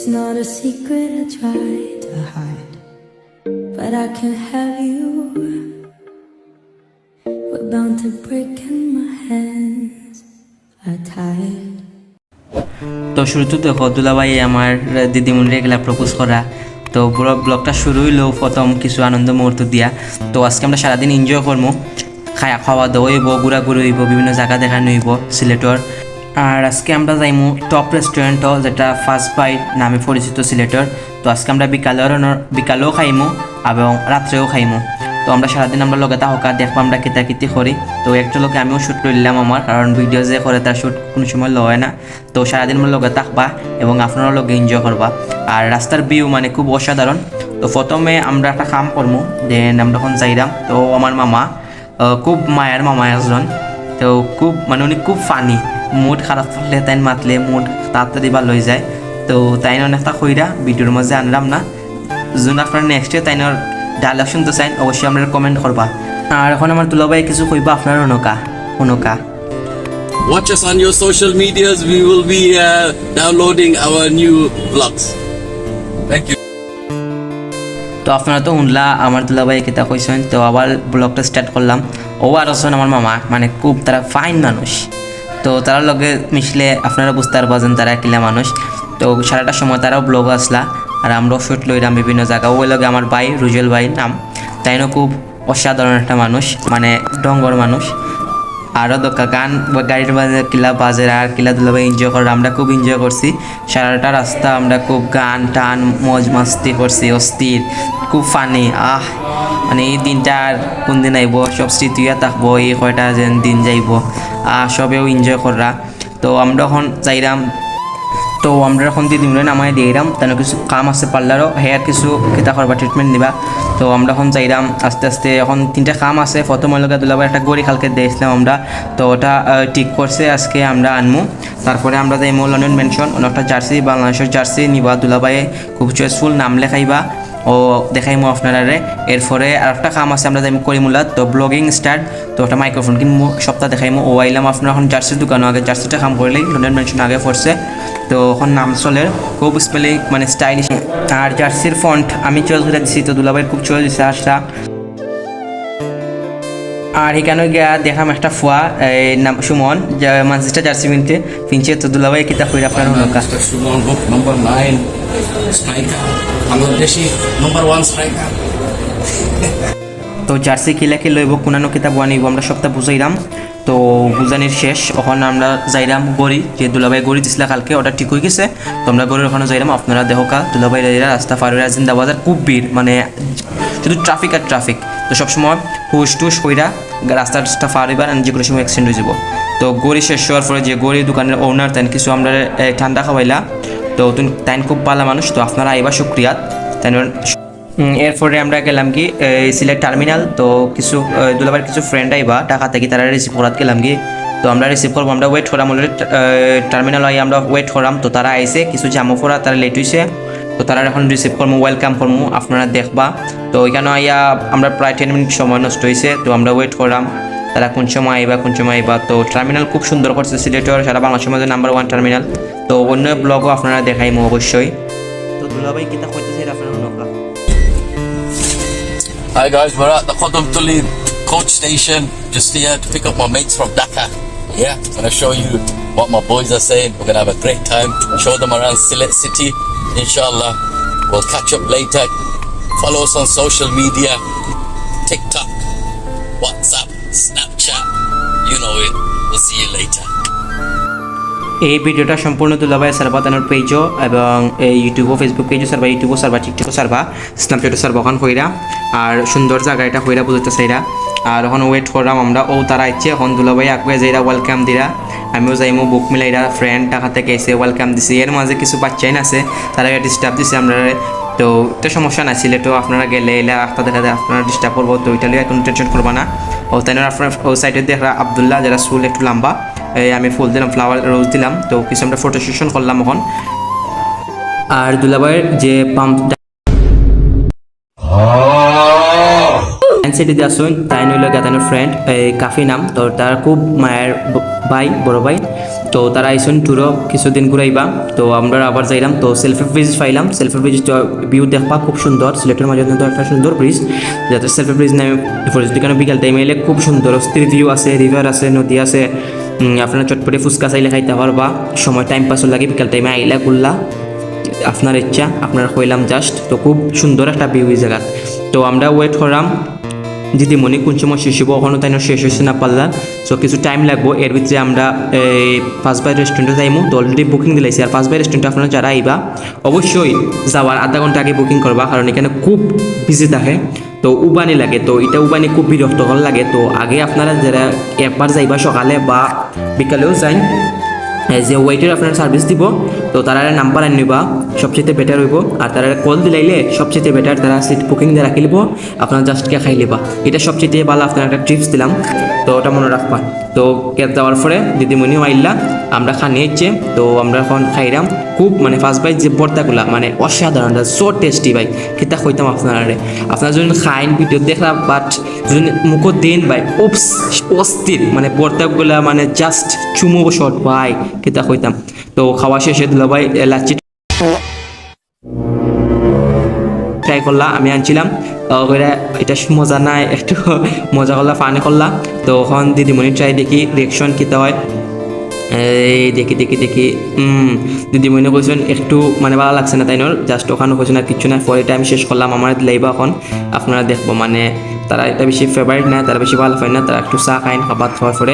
It's not a secret I try to hide, but I can't have you. We're bound to break and my hands are tied. তো শুরুতে দেখো দুলাভাই আমার দিদিমণিরে গেলা propose করা। তো পুরো ব্লগটা শুরু হইলো প্রথম কিছু আনন্দ মুহূর্ত দিয়া। তো আজকে আমরা সারাদিন এনজয় করবো, খাওয়া দাওয়া হইব, ঘোরাঘুরি হইব, বিভিন্ন জায়গা দেখানো হইব সিলেটর। আর আজকে আমরা যাইমু টপ রেস্টুরেন্টও, যেটা ফার্স্ট বাইট নামে পরিচিত সিলেটর। তো আজকে আমরা বিকালেও খাইমু এবং রাত্রেও খাইমু। তো আমরা সারাদিন আমরা লগে তাহকা দেখবো আমরা কিতাকিতি করি। তো একটা লোকে আমিও শ্যুট করলাম আমার, কারণ ভিডিও যে করে তার শ্যুট কোনো সময় লয় না। তো সারাদিন আমরা লগে থাকবা এবং আপনারা লগে এনজয় করবা। আর রাস্তার ভিউ মানে খুব অসাধারণ। তো প্রথমে আমরা একটা কাম করবো, দেন আমরা এখন যাইলাম। তো আমার মামা খুব মায়ের মামা একজন, তো খুব মানে উনি খুব ফানি। মুড খারাপ থাকলে তাই মাতলে মুড তাড়াতাড়ি বা লই যায়। তো তাই অনেকটা কইরা ভিডিওর মাঝে আনলাম না। যখন আপনারা নেক্সটে তাইনোর ডায়লগ শুনতে চান অবশ্যই আপনারা কমেন্ট করবা। আর এখন আমার দুলাভাই কিছু কইবা আপনার অনুকা। Watch us on your social medias. We will be downloading our new vlogs. Thank you. তো আপনারা তো শুনলা আমার দুলাভাই কিতা কইছেন। তো আবার ব্লগটা স্টার্ট করলাম। ও আর আছেন আমার মামা, মানে খুব তারা ফাইন মানুষ। তো তারা লগে মিশলে আপনারা বুঝতে পারবেন তারা কিলা মানুষ। তো সারাটা সময় তারাও ব্লগ আসলা আর আমরাও শ্যুট লইলাম বিভিন্ন জায়গা। ওই লগে আমার ভাই রুজেল ভাই নাম, তাইনও খুব অসাধারণ একটা মানুষ, মানে ডঙ্গর মানুষ। আরও দোকা গান গাড়ির বাজে কিলা বাজে আর কিলা দুলাভাই এনজয় করে, আমরা খুব এনজয় করছি। সারাটা রাস্তা আমরা খুব গান টান মজ মাস্তি করছি, অস্থির, খুব ফানি। মানে এই দিনটা আর কোন দিন আইব, সব স্মৃতিও থাকবো, এই কয়টা যেন দিন যাইব সবেও এনজয় কররা। তো আমরা এখন যাইলাম। তো আমরা এখন দিদিমরে নামাই দিয়েলাম, তেন কিছু কাম আছে পার্লারও, হেয়ার কিছু কিতা করবা ট্রিটমেন্ট দিবা। তো আমরা এখন যাইলাম আস্তে আস্তে। এখন 3টা কাম আছে। প্রথম লগা দুলাভাই একটা গড়ি খালকে দিয়েছিলাম আমরা, তো ওটা ঠিক করছে আজকে আমরা আনমু। তারপরে আমরা যাইমু লন্ডন মেনশন, একটা জার্সি বাংলাদেশের জার্সি নিবা। দুলাভাই খুব চয়েসফুল, নাম লেখাইবা ও দেখাইমু আপনারারে। এরপরে আর একটা কাম আছে, আমরা যাইমু করিমুলাত। তো ব্লগিং স্টার্ট, তো একটা মাইক্রোফোন কিনবো, সপ্তাহ দেখাইমু। ও আইলাম আপনার এখন জার্সির দোকানও, আগে জার্সিটা কাম করলেই লন্ডন মেনশন আগে পড়ছে। তো এখন নাম চলে খুব স্পেলিং মানে স্টাইলিশ। আর জার্সির ফন্ট আমি চয়েস করে দিচ্ছি, তো দুলাভাইয়ের খুব চয়েস দিচ্ছে আসটা। আর এখানে গিয়া দেখাম একটা ফুয়া নাম সুমন, ম্যানচেস্টার জার্সি ফিনছে। তো দুলাভাই কিতা কইরা আপনার নৌকা সুমন বুক number 9 striker, Bangladeshi number 1 striker. তো জার্সি কিলা কি লইব কোনানো কিতাব আনিব আমরা সপ্তাহ বুঝাইলাম। তো বুঝানির শেষ, ওখানে আমরা যাইলাম গড়ি, যে দুলাভাই গড়ি দিছিলা কালকে, ওটা ঠিক হয়ে গেছে। তো আমরা গড়ির ওখানে যাইলাম। আপনারা দেখোকা দুলাভাই রাস্তা পার হয়ে জিন্দা বাজার খুব ভিড়, মানে শুধু ট্রাফিক আর ট্রাফিক। তো সবসময় হুশ টুস কইরা রাস্তাটা পার হইবার, যে কোনো সময় অ্যাক্সিডেন্ট হয়ে যাব। তো গড়ি শেষ হওয়ার পরে যে গড়ি দোকানের ওনার তাই কিছু আমরা ঠান্ডা খাওয়াইলা। তো তাই খুব ভালো মানুষ। তো আপনারা আইবা শুক্রিয়াত তাই। এরপরে আমরা গেলাম কি সিলেট টার্মিনাল। তো কিছু দুলাভাইয়ের কিছু ফ্রেন্ড আইবা টাকা থেকে, তারা রিসিভ করাত গেলাম কি। তো আমরা রিসিভ করবো, আমরা ওয়েট করাম টার্মিনাল আই আমরা ওয়েট করাম। তো তারা আইসে, কিছু জামো পড়া তারা লেট হয়েছে। তো তারা এখন রিসিভ করবো, ওয়েলকাম করবো, আপনারা দেখবা। তো ওইখানে আইয়া আমরা প্রায় 10 মিনিট সময় নষ্ট হয়েছে। তো আমরা ওয়েট করাম তারা কোন সময় আইবা। তো টার্মিনাল খুব সুন্দর করছে সিলেটের, সারা বাংলাদেশের মধ্যে নাম্বার 1 টার্মিনাল। তো অন্য ব্লগও আপনারা দেখাইমো অবশ্যই। তো দুলাভাই কিতা কইতেছে আপনারা নৌকা। Hi guys, we're at the Qadamtuli coach station, just here to pick up my mates from Dhaka. Yeah, I'm gonna show you what my boys are saying. We're gonna have a great time, show them around Sylhet City. Inshallah, we'll catch up later. Follow us on social media, TikTok, WhatsApp, Snapchat, you know it. We'll see you later. এই ভিডিওটা সম্পূর্ণ দুলাভাই সার্বা তানোর পেজও এবং এই ইউটিউবও Facebook পেজও সার্বা, ইউটিউবও সার্বা, টিকটকও সার্বা, স্ন্যাপচ্যাটও সার্বা ওখান কইরা। আর সুন্দর জায়গা এটা কইরা বুঝতে চাইরা। আর এখন ওয়েট করলাম আমরা, ও তারা ইচ্ছে এখন দুলাভাই আগে যাইরা ওয়েলকাম দিরা। আমিও যাইমো, বুক মিলাইরা ফ্রেন্ড টাকা থেকে এসে ওয়েলকাম দিছি। এর মাঝে কিছু বাচ্চাই আছে, তারা ডিস্টার্ব দিছে আমরা। তো এটা সমস্যা না, সিলেটও আপনারা গেলে এলে আস্তা দেখা যায় আপনারা ডিস্টার্ব করবো। তো এটা লিয়ে কোনো টেনশন করবা না। ও তাই আপনার ও সাইডে দেখা আবদুল্লাহ, যারা চুল একটু লম্বা, আমি ফুল দিলাম, ফ্লাওয়ার রোজ দিলাম। তো কিছু আমরা ফটো সেশন করলাম এখন। আর দুলাভাইয়ের যে পাম্প সিটিতে আসুন তাই নইল গাতানোর ফ্রেন্ড কাফি নাম তো তার খুব মায়ের ভাই বড় ভাই তো তারা আইসুন টুরো কিছুদিন ঘুরাইবা তো আমরা আবার যাইলাম তো সেলফি ব্রিজ পাইলাম সেলফি ব্রিজ ভিউ দেখবা খুব সুন্দর সিলেটের মাঝে কিন্তু একটা সুন্দর ব্রিজ যাতে সেলফি ব্রিজ নামে পরিচিত কারণ বিকাল টাইমে এলে খুব সুন্দর অস্থির ভিউ আছে রিভার আছে নদী আছে আপনার চটপটে ফুচকা চাইলে খাইতে পারবা সময় টাইম পাসও লাগে বিকাল টাইমে আইলা ঘুরলা আপনার ইচ্ছা আপনার কইলাম জাস্ট তো খুব সুন্দর একটা ভিউ এই জায়গা তো আমরা ওয়েট করলাম দিদিমণি কোন সময় শেষ হবো ওখানে তাই শেষ হয়েছে না পারলাম সো কিছু টাইম লাগবো এর ভিতরে আমরা এই 5 বাই রেস্টুরেন্টে যাইমু তো অলরেডি বুকিং দিলাইছি আর 5 বাই রেস্টুরেন্টে আপনারা যারা আইবা অবশ্যই যাওয়ার আধা ঘন্টা আগে বুকিং করবা কারণ এখানে খুব বিজি থাকে তো উবানি লাগে তো এটা উবানি খুব বিরক্তকর লাগে তো আগে আপনারা যারা একবার যাইবা সকালে বা বিকালেও যাই যে ওয়েটের আপনারা সার্ভিস দিব তো তারা নাম্বার আনি নিবা সবচেয়ে বেটার হইব আর তারা কল দিলাইলে সবচেয়ে বেটার তারা সিট বুকিং দিয়ে রাখি লিব আপনারা জাস্ট কে খাই লিবা এটা সবচেয়ে ভালো আপনার একটা টিপস দিলাম তো ওটা মনে রাখবা তো ক্যাব যাওয়ার পরে দিদিমণিও আইলা আমরা খানি ইচ্ছে তো আমরা এখন খাইলাম খুব মানে ফার্স্ট বাইট যে ভর্তাগুলা মানে অসাধারণ সো টেস্টি ভাই খেতে কইতাম আপনারা যদি খাইন ভিডিও দেখলাম বাট যদি মুখো দিন ভাই উপস অস্থির মানে ভর্তাগুলা মানে জাস্ট চুমো শট ভাই খেতে কইতাম তো খাওয়া শেষে দিল ভাই লাচ্ছি ট্রাই করলা আমি আনছিলাম এটা মজা নাই একটু মজা করলা ফানি করলা তো এখন দিদিমণি ট্রাই দেখি রিয়েকশন খেতে হয় এই দেখি দিদিমণি কইছেন একটু মানে ভালো লাগছে না তাই নয় জাস্ট ওখানে কইছেন আর কিছু না পরে এটা আমি শেষ করলাম আমার লাইবা এখন আপনারা দেখবো মানে তারা এটা বেশি ফেভারিট না তারা বেশি ভালো পায় না তারা একটু চা খাইন খাবার খাওয়ার পরে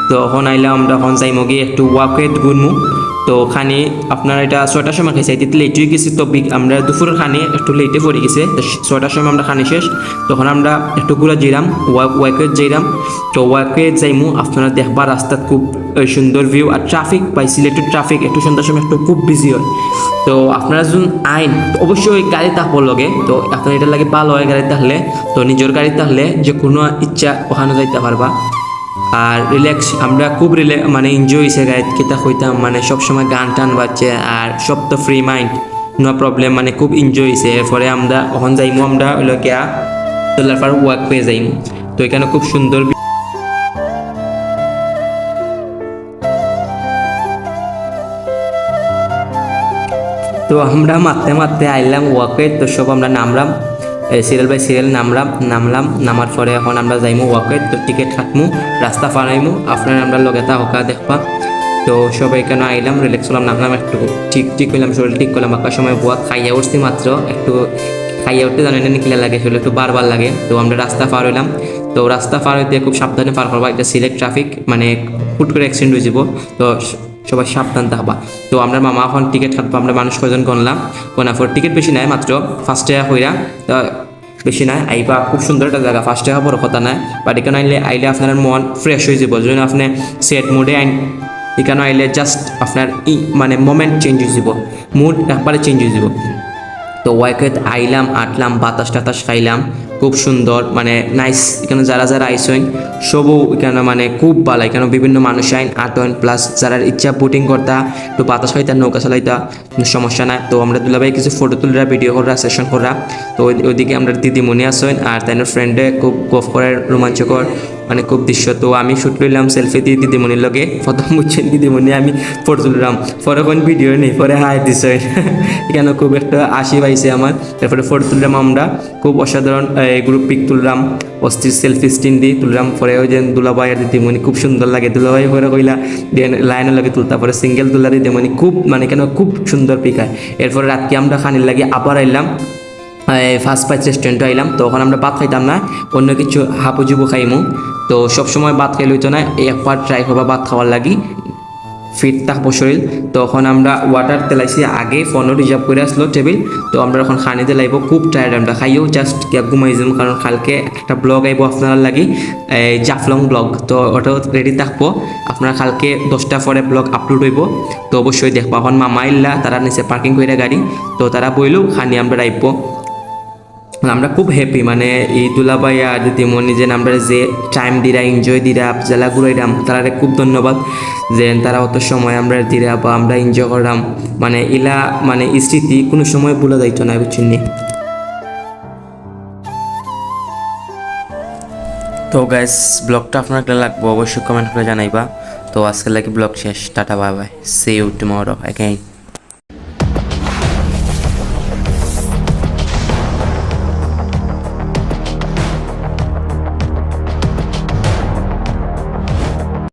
তো এখন আইলাম আমরা এখন যাইমো গিয়ে একটু ওয়াকে ঘুরমু তো খানি আপনার এটা 6টার সময় খাইছে এতে লেট হয়ে গেছে তো আমরা দুপুরের খানি একটু লেটে পড়ে গেছে তো 6টার সময় আমরা খানি শেষ তখন আমরা একটু ঘুরে যাইলাম ওয়াকে যাইলাম তো ওয়াকে যাইমু আপনারা দেখবা রাস্তা খুব সুন্দর ভিউ আর ট্রাফিক পাই সিলেটের ট্রাফিক একটু সন্ধ্যার সময় একটু খুব বিজি হয় তো আপনারা যখন আইন অবশ্যই গাড়ি থাকবো লগে তো আপনার এটা লাগে ভালো হয় গাড়ি থাকলে তো নিজের গাড়ি থাকলে যে কোনো ইচ্ছা ওখানে যাইতে পারবা আর রিল্যাক্স আমরা খুব মানে এনজয় হয়েছে গাড়ি কেতা হইতাম মানে সবসময় গান টান বাজছে আর সব তো ফ্রি মাইন্ড নো প্রবলেম মানে খুব এনজয় হয়েছে এরপরে আমরা ওখান যাইমু আমরা হইলো গিয়া তোলার পর ওয়াক পেয়ে যাইমু তো এখানে খুব সুন্দর তো আমরা মারতে আইলাম ওয়াকে তো সব আমরা নামলাম সিরিয়াল বাই সিরিয়াল নামলাম নামার পরে এখন আমরা যাইমু ওয়াকে তো টিকিট কাটমু রাস্তা পারাইমু আপনার আমরা লগেতা হকা দেখবা তো সবাই কেন আইলাম রিল্যাক্স হলাম নামলাম একটু ঠিক করলাম শরীর ঠিক করলাম আঁকার সময় বুয়া খাইয়া উঠছি মাত্র একটু খাইয়া উঠতে জানেন নিকলে লাগে শরীর একটু বারবার লাগে তো আমরা রাস্তা পার হইলাম তো রাস্তা পার হইতে খুব সাবধানে পার করবা এটা সিলেট ট্রাফিক মানে হুট করে অ্যাক্সিডেন্ট হয়ে যাব তো সবাই সাবধান থাকবা তো আমরা মামা এখন টিকিট কাটবো আমরা মানুষ কয়জন গণলাম গোনা ফোর টিকিট বেশি নাই মাত্র 5 টাকা হইরা তো বেশি নাই আইবা খুব সুন্দর একটা জায়গা 5 টাকা বড় কথা নাই বাট এখানে আইলে আপনার মন ফ্রেশ হয়ে যাব যদি আপনি সেট মুডে আইন এখানে আইলে জাস্ট আপনার মানে মোমেন্ট চেঞ্জ হয়ে যাব মুড একবারে চেঞ্জ হয়ে যাব তো ওয়াইকে আইলাম আটলাম বাতাস টাতাস খাইলাম খুব সুন্দর মানে নাইস এখানে যারা আইসেন সবও এখানে মানে খুব ভালো এখানে বিভিন্ন মানুষ আইন আটন প্লাস যারা ইচ্ছা বোটিং করতা একটু বাতাস খাইতা নৌকা চালাইতা কোনো সমস্যা নাই তো আমরা দুলাভাই কিছু ফটো তুলরা ভিডিও করা সেশন করা তো ওইদিকে আমরা দিদিমণি আসেন আর তাই ফ্রেন্ডে খুব গফ করে রোমাঞ্চকর মানে খুব দৃশ্য তো আমি শ্যুট করলাম সেলফি দিয়ে দিদিমণির লগে প্রথম বুঝছেন দিদিমণি আমি ফটো তুললাম পরে কোন ভিডিও নেই পরে হাই দিছে এখানে খুব একটা আশি পাইছে আমার তারপরে ফটো তুললাম আমরা খুব অসাধারণ গ্রুপ পিক তুললাম অস্থির সেলফি স্টিন দিয়ে তুললাম পরে ওই যে দুলাভাই আর দিদিমণি খুব সুন্দর লাগে দুলাভাই পরে কইলা লাইনের লগে তুলতা পরে সিঙ্গেল তুলা দিদিমণি খুব মানে কেন খুব সুন্দর পিক হয় এরপরে রাতকে আমরা খানির লাগে আবার আইলাম ফার্স্ট বাইট রেস্টুরেন্টে আইলাম তো ওখানে আমরা ভাত খাইতাম না অন্য কিছু হাপুজুবু খাইমু তো সবসময় ভাত খাইলে হইতো না একবার ট্রাই করবা ভাত খাওয়ার লাগি ফিট থাকবো শরীর তখন আমরা ওয়াটার তেলাইছি আগে ফোনও রিজার্ভ করে আসলো টেবিল তো আমরা এখন খানি তেলাইব খুব টায়ার্ড আমরা খাইও জাস্ট ঘুমাই যাম কারণ কালকে একটা ব্লগ আইব আপনারা লাগি জাফলং ব্লগ তো ওটাও রেডি থাকবো আপনারা কালকে 10টা পরে ব্লগ আপলোড হইব তো অবশ্যই দেখবো এখন মামা ইল্লা তারা নিচে পার্কিং করে গাড়ি তো তারা বইলেও খানি আমরা আইব আমরা খুব হ্যাপি মানে এই দুলাভাই আর দিদিমণি যে আমরা যে টাইম দিরা এনজয় দিরা জেলা ঘুরাইলাম তারা খুব ধন্যবাদ যে তারা অত সময় আমরা দিরা বা আমরা এনজয় করলাম মানে ইলা মানে স্মৃতি কোনো সময় ভুলা যাইতো না বুঝছেন নি তো গাইস ব্লগটা আপনার কেমন লাগবে অবশ্যই কমেন্ট করে জানাইবা। তো আজকে লাগি ব্লগ শেষ, tata bye bye, see you tomorrow again.